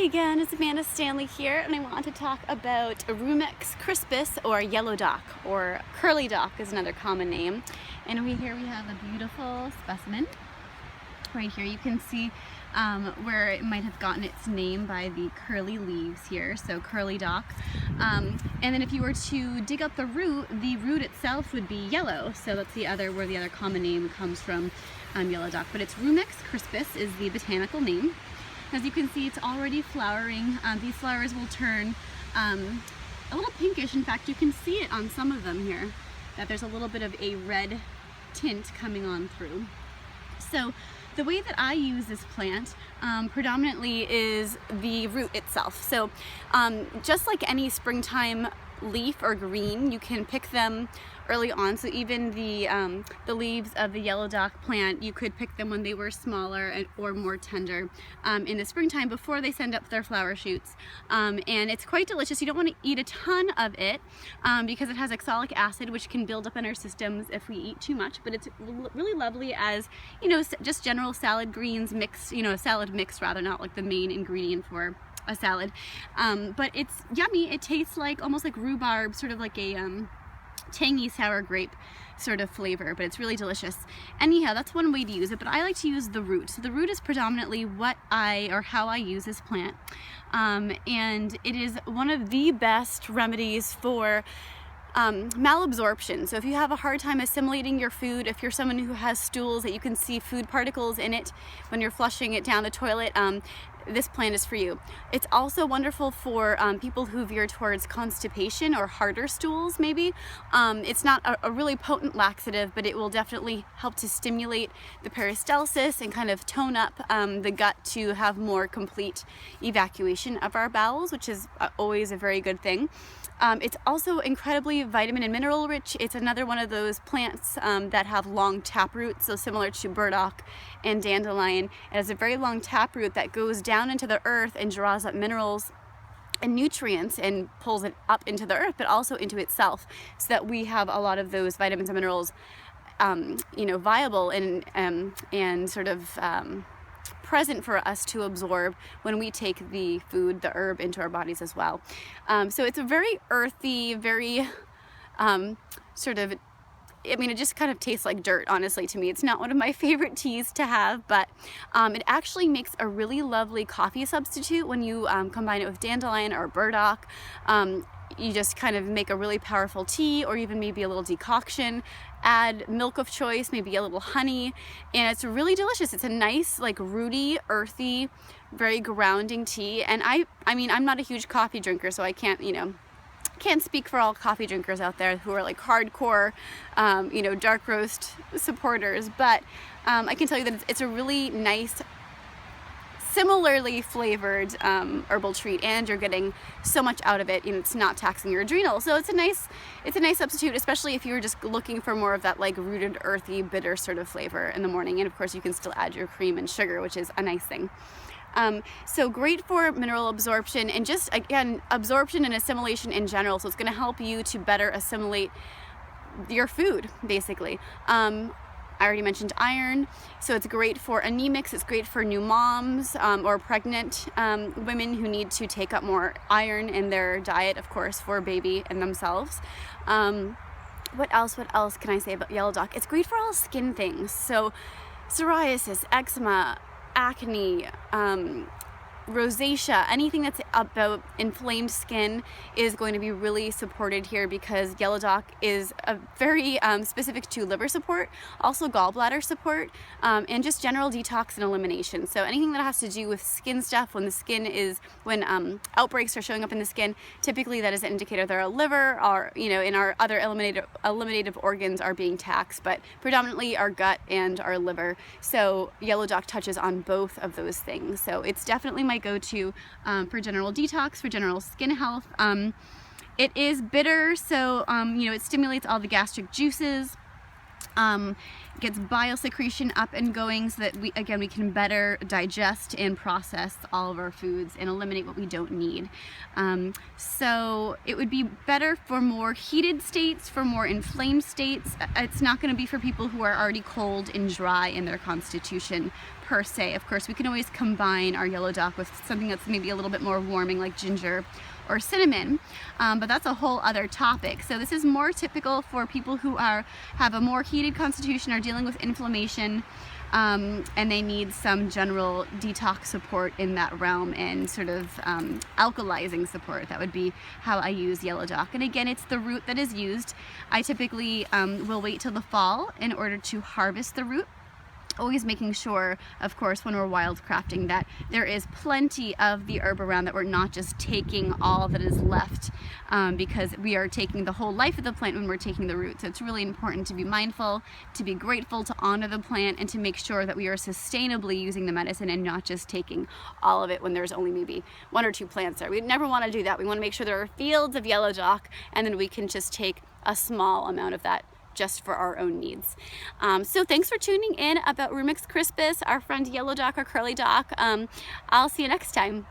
again, it's Amanda Stanley here, and I want to talk about Rumex crispus, or yellow dock, or curly dock is another common name. And here we have a beautiful specimen. Right here you can see where it might have gotten its name by the curly leaves here, so curly dock. And then if you were to dig up the root itself would be yellow, so that's where the other common name comes from, yellow dock. But it's Rumex crispus is the botanical name. As you can see, it's already flowering. These flowers will turn a little pinkish. In fact, you can see it on some of them here, that there's a little bit of a red tint coming on through. So the way that I use this plant predominantly is the root itself. So just like any springtime leaf or green, you can pick them early on. So even the leaves of the yellow dock plant, you could pick them when they were smaller or more tender in the springtime before they send up their flower shoots. And it's quite delicious. You don't want to eat a ton of it because it has oxalic acid, which can build up in our systems if we eat too much. But it's really lovely as, you know, just general salad greens mixed, you know, a salad mix rather, not like the main ingredient for a salad. But it's yummy. It tastes like almost like rhubarb, sort of like a tangy sour grape sort of flavor, but it's really delicious. Anyhow, that's one way to use it, but I like to use the root. So the root is predominantly how I use this plant. And it is one of the best remedies for malabsorption. So if you have a hard time assimilating your food, if you're someone who has stools that you can see food particles in it when you're flushing it down the toilet, this plant is for you. It's also wonderful for people who veer towards constipation or harder stools maybe. It's not a really potent laxative, but it will definitely help to stimulate the peristalsis and kind of tone up the gut to have more complete evacuation of our bowels, which is always a very good thing. It's also incredibly vitamin and mineral rich. It's another one of those plants that have long taproot, so similar to burdock and dandelion. It has a very long taproot that goes down into the earth and draws up minerals and nutrients and pulls it up into the earth, but also into itself, so that we have a lot of those vitamins and minerals, you know, viable and sort of present for us to absorb when we take the food, the herb, into our bodies as well. So it's a very earthy, very sort of, I mean, it just kind of tastes like dirt, honestly, to me. It's not one of my favorite teas to have, but it actually makes a really lovely coffee substitute when you combine it with dandelion or burdock. You just kind of make a really powerful tea, or even maybe a little decoction. Add milk of choice, maybe a little honey, and it's really delicious. It's a nice, like, rooty, earthy, very grounding tea. And I mean, I'm not a huge coffee drinker, so I can't, you know, can't speak for all coffee drinkers out there who are like hardcore, you know, dark roast supporters, but I can tell you that it's a really nice, similarly flavored herbal treat, and you're getting so much out of it. You know, it's not taxing your adrenals, so it's a nice substitute, especially if you're just looking for more of that like rooted, earthy, bitter sort of flavor in the morning. And of course, you can still add your cream and sugar, which is a nice thing. So great for mineral absorption and just, again, absorption and assimilation in general. So it's going to help you to better assimilate your food, basically. I already mentioned iron, so it's great for anemics. It's great for new moms or pregnant women who need to take up more iron in their diet, of course, for baby and themselves. What else can I say about yellow dock? It's great for all skin things. So psoriasis, eczema, acne, rosacea, anything that's about inflamed skin is going to be really supported here, because yellow dock is a very specific to liver support, also gallbladder support, and just general detox and elimination. So anything that has to do with skin stuff, when outbreaks are showing up in the skin, typically that is an indicator that our liver, or, you know, in our other eliminative organs are being taxed, but predominantly our gut and our liver. So yellow dock touches on both of those things. So it's definitely my go-to for general detox, for general skin health. It is bitter, so you know, it stimulates all the gastric juices. gets biosecretion up and going so that we can better digest and process all of our foods and eliminate what we don't need. So it would be better for more heated states, for more inflamed states. It's not going to be for people who are already cold and dry in their constitution per se. Of course, we can always combine our yellow dock with something that's maybe a little bit more warming, like ginger or cinnamon, but that's a whole other topic. So this is more typical for people who have a more heated constitution, are dealing with inflammation, and they need some general detox support in that realm and sort of alkalizing support. That would be how I use yellow dock. And again, it's the root that is used. I typically will wait till the fall in order to harvest the root. Always making sure, of course, when we're wild crafting, that there is plenty of the herb around, that we're not just taking all that is left, because we are taking the whole life of the plant when we're taking the root. So it's really important to be mindful, to be grateful, to honor the plant, and to make sure that we are sustainably using the medicine and not just taking all of it when there's only maybe 1 or 2 plants there. We never want to do that. We want to make sure there are fields of yellow dock, and then we can just take a small amount of that just for our own needs. So thanks for tuning in about Rumex crispus, our friend yellow dock or curly dock. I'll see you next time.